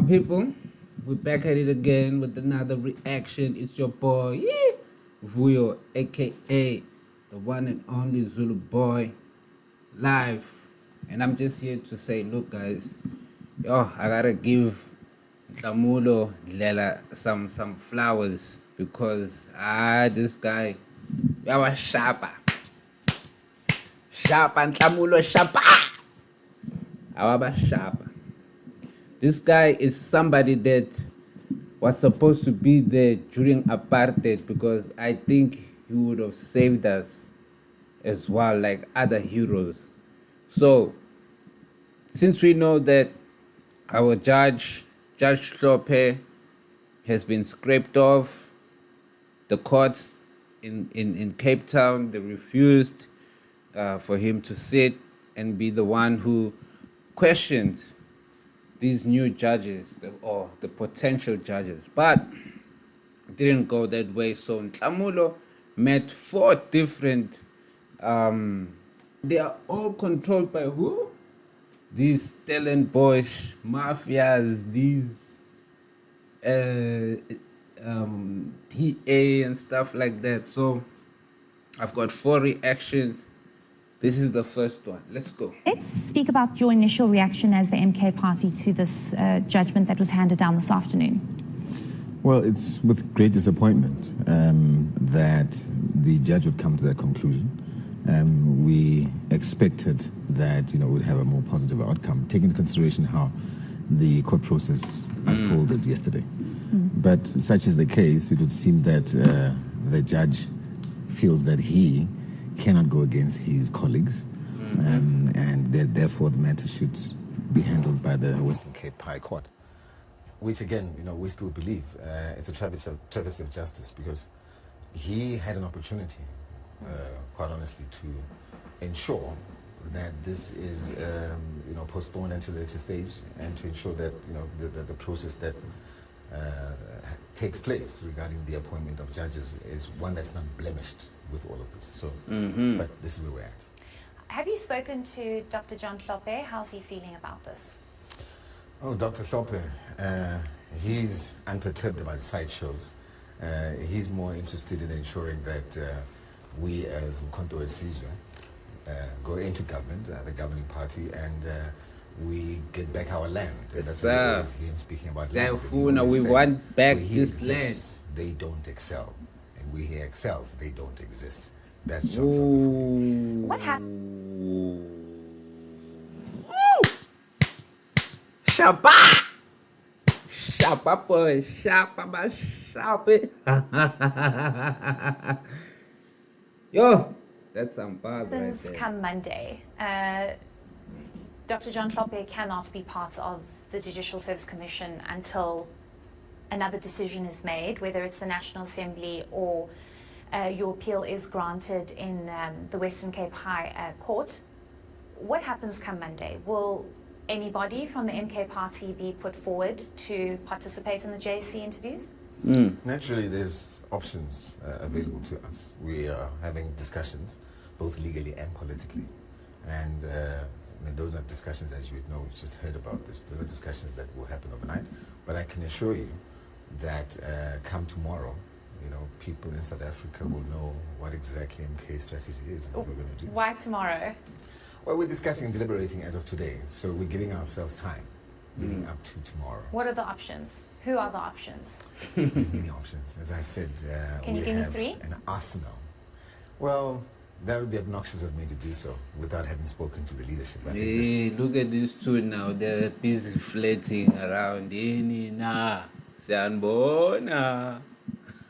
people? We're back at it again with another reaction. It's your boy, Vuyo, aka the one and only Zulu boy, live. And I'm just here to say, look, guys, I gotta give Nhlamulo Ndhela some flowers because this guy, was sharper. Sharper, Nhlamulo sharper. Sharper. This guy is somebody that was supposed to be there during apartheid because I think he would have saved us as well, like other heroes. So, since we know that our Judge Hlophe, has been scraped off the courts in Cape Town, they refused for him to sit and be the one who questions these new judges or the potential judges, but it didn't go that way. So Nhlamulo met 4 different they are all controlled by who? These Stellenbosch Mafias, these DA and stuff like that. So I've got 4 reactions. This is the first one. Let's go. Let's speak about your initial reaction as the MK party to this judgment that was handed down this afternoon. Well, it's with great disappointment that the judge would come to that conclusion. We expected that we'd have a more positive outcome, taking into consideration how the court process unfolded yesterday. But such is the case, it would seem that the judge feels that he cannot go against his colleagues, and that therefore the matter should be handled by the Western Cape High Court, which again, we still believe it's a travesty of justice, because he had an opportunity, quite honestly, to ensure that this is postponed until a later stage, and to ensure that the process that takes place regarding the appointment of judges is one that's not blemished with all of this. So, but this is where we're at. Have you spoken to Dr. John Hlophe? How's he feeling about this? Oh, Dr. Hlophe, he's unperturbed about sideshows. He's more interested in ensuring that we as uMkhonto weSizwe go into government, the governing party, and we get back our land. Yes, that's what him speaking about land. We want back this land. They don't excel. And we here excels, they don't exist. That's John Hlophe. What happened? Shabba! Shabba boy, shabba, shabba. Yo, that's some bars right there. Come Monday, Dr. John Hlophe cannot be part of the Judicial Service Commission until another decision is made, whether it's the National Assembly or your appeal is granted in the Western Cape High Court. What happens come Monday? Will anybody from the MK party be put forward to participate in the JSC interviews? Naturally, there's options available to us. We are having discussions, both legally and politically. And those are discussions, as you would know, we've just heard about this. Those are discussions that will happen overnight. But I can assure you that come tomorrow, people in South Africa will know what exactly MK's strategy is and what we're going to do. Why tomorrow? Well, we're discussing and deliberating as of today, so we're giving ourselves time leading up to tomorrow. What are the options? Who are the options? There's many options. As I said, Can you give me 3? An arsenal. Well, that would be obnoxious of me to do so without having spoken to the leadership. Hey, look at these two now. They're busy flirting around. Sanbona.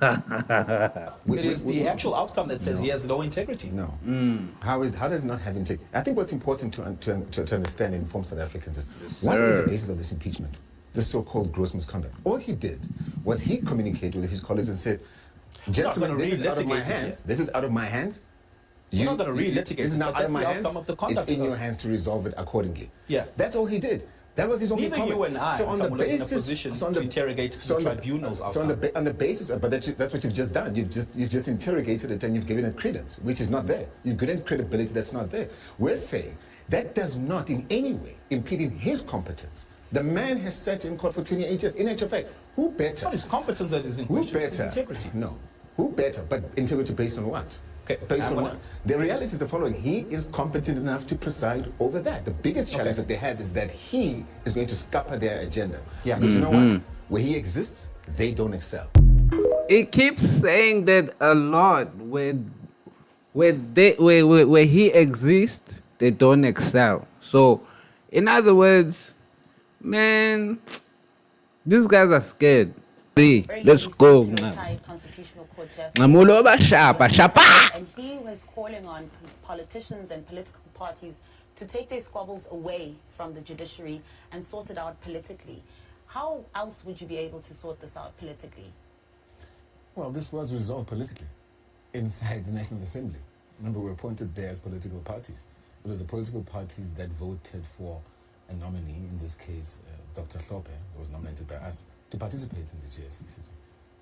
It is the actual outcome that says he has low integrity. No. How does it not have integrity? I think what's important to understand and inform South Africans is what is the basis of this impeachment? The so-called gross misconduct. All he did was he communicated with his colleagues and said, gentlemen, this is out of my hands. This is out of my hands. You're not going to re-litigate This is now out of my hands. Of the conduct. It's in your hands to resolve it accordingly. Yeah. That's all he did. That was his only comment. Even you and I, so on the basis, in a position to interrogate the tribunal's outcome. So on the basis, but that's what you've just done. You've just interrogated it and you've given it credence, which is not there. You've given it credibility that's not there. We're saying that does not in any way impede his competence The man has sat in court for 28 years. In actual fact, who better? It's not his competence that is in Who question, it's his better? integrity. No. Who better? But integrity based on what? Okay, Based I'm on gonna- what? The reality is the following. He is competent enough to preside over that. The biggest challenge that they have is that he is going to scupper their agenda. Yeah. Because you know what? Where he exists, they don't excel. It keeps saying that a lot. Where he exists, they don't excel. So, in other words, man, these guys are scared. Let's go. Constitutional Court Justice. Nhlamulo Ndhela. And he was calling on politicians and political parties to take their squabbles away from the judiciary and sort it out politically. How else would you be able to sort this out politically? Well, this was resolved politically inside the National Assembly. Remember, we were appointed there as political parties. It was the political parties that voted for a nominee, in this case, Dr. Hlophe, who was nominated by us, to participate in the GSC sitting.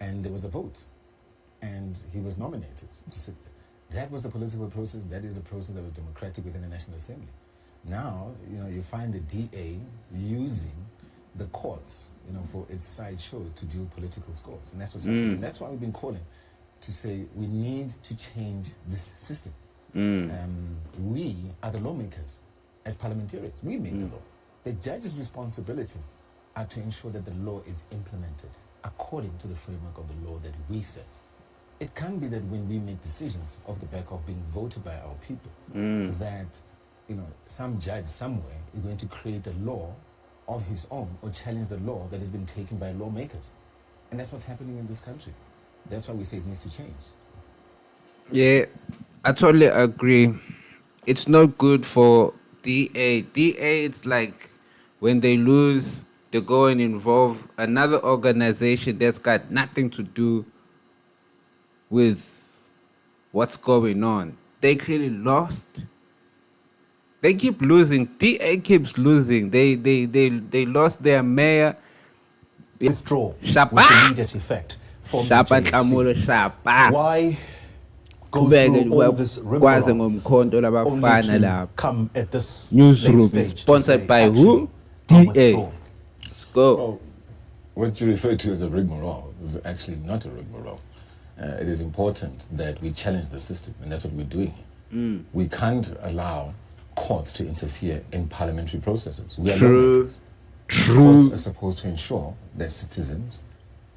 And there was a vote, and he was nominated to sit there. That was the political process. That is a process that was democratic within the National Assembly. Now, you find the DA using the courts, for its side shows to deal political scores. And that's what's happening. And that's why we've been calling to say we need to change this system. We are the lawmakers as parliamentarians. We make the law. The judge's responsibility are to ensure that the law is implemented according to the framework of the law that we set. It can't be that when we make decisions off the back of being voted by our people, that some judge somewhere is going to create a law of his own or challenge the law that has been taken by lawmakers. And that's what's happening in this country. That's why we say it needs to change. Yeah, I totally agree. It's not good for DA. DA, it's like when they lose, they go and involve another organization that's got nothing to do with what's going on. They clearly lost. They keep losing. DA keeps losing. They lost their mayor. Withdraw Shapa. with immediate effect from the Shapa JSC. Nhlamulo Shapa. Why go Qhubeke through all this kwaze rigmarole ngomkhonto labafana only to lapha. come at this Newsroom late is stage to sponsored say, by actually, who? I'll DA. withdraw. Let's go. Well, what you refer to as a rigmarole is actually not a rigmarole. It is important that we challenge the system, and that's what we're doing here. We can't allow courts to interfere in parliamentary processes. We are lawmakers. Courts are supposed to ensure that citizens,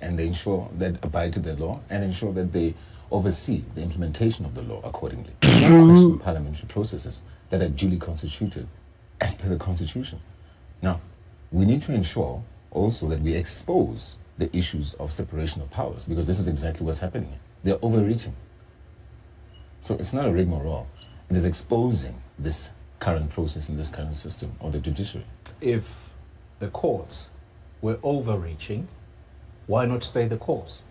and they ensure that abide to the law, and ensure that they oversee the implementation of the law accordingly. Not question parliamentary processes that are duly constituted as per the Constitution. Now, we need to ensure also that we expose the issues of separation of powers, because this is exactly what's happening here. They're overreaching. So it's not a rigmarole. It is exposing this current process in this current system of the judiciary. If the courts were overreaching, why not stay the course?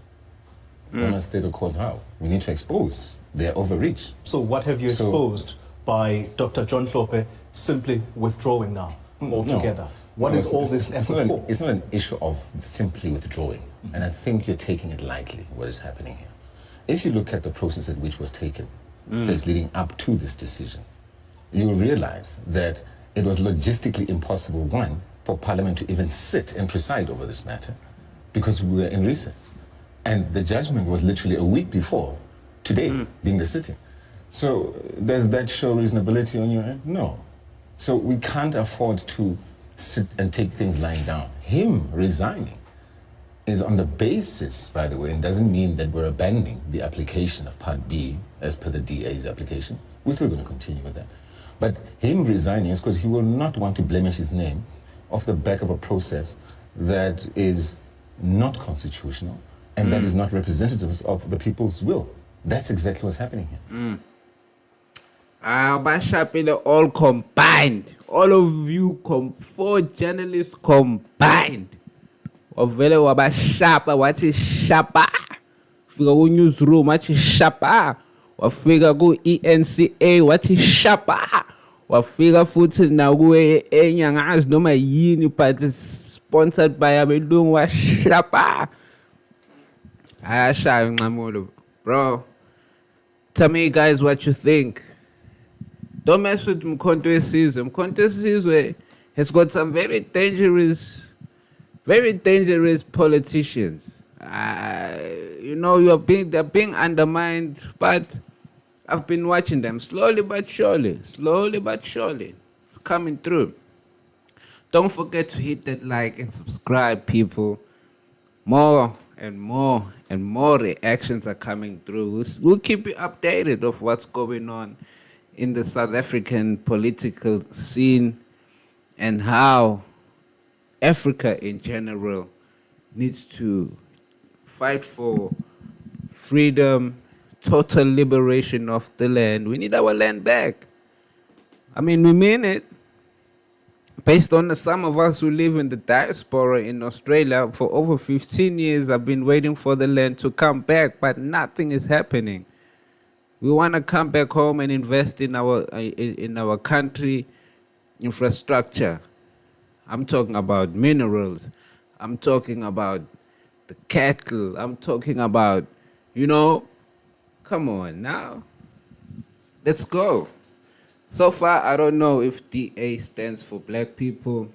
Why not state the cause how? We need to expose their overreach. So what have you So- exposed by Dr. John Hlophe simply withdrawing now altogether? No. What No, is all this it's effort for? It's not an issue of simply withdrawing. And I think you're taking it lightly, what is happening here. If you look at the process at which was taken place leading up to this decision, you will realize that it was logistically impossible, one, for Parliament to even sit and preside over this matter because we were in recess. And the judgment was literally a week before today being the sitting. So does that show reasonability on your end? No. So we can't afford to sit and take things lying down. Him resigning is on the basis, by the way, and doesn't mean that we're abandoning the application of Part B as per the DA's application. We're still going to continue with that. But him resigning is because he will not want to blemish his name off the back of a process that is not constitutional and that is not representative of the people's will. That's exactly what's happening here. Bashapile all combined. All of you, 4 journalists combined. Wavele wabashapa, wathi shapa. Fika ku newsroom, wathi shapa. Wafika ku ENCA, wathi shapa. Wafika futhi na ku enyangazi noma yini, but it's sponsored by abelungu wa shapa. Ayashaya Nhlamulo. Bro, tell me guys what you think. Don't mess with uMkhonto weSizwe. uMkhonto weSizwe has got some very dangerous politicians. They're being undermined, but I've been watching them slowly but surely. It's coming through. Don't forget to hit that like and subscribe, people. More and more and more reactions are coming through. We'll keep you updated of what's going on in the South African political scene and how Africa in general needs to fight for freedom, total liberation of the land. We need our land back. I mean, we mean it. Based on some of us who live in the diaspora in Australia, for over 15 years, I've been waiting for the land to come back, but nothing is happening. We want to come back home and invest in our country infrastructure. I'm talking about minerals. I'm talking about the cattle. I'm talking about, come on now. Let's go. So far, I don't know if DA stands for black people.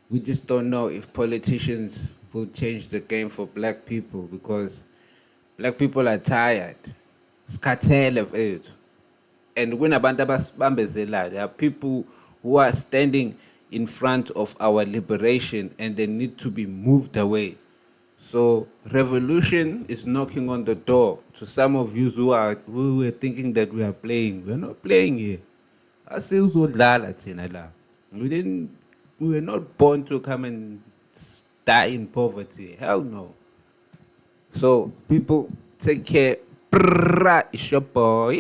We just don't know if politicians will change the game for black people because black people are tired. Skathele mfethu. And kunabantu abasibambezelayo, there are people who are standing in front of our liberation and they need to be moved away. So revolution is knocking on the door. To some of you who were thinking that we are playing, we're not playing here. We were not born to come and die in poverty. Hell no. So people, take care. It's your boy.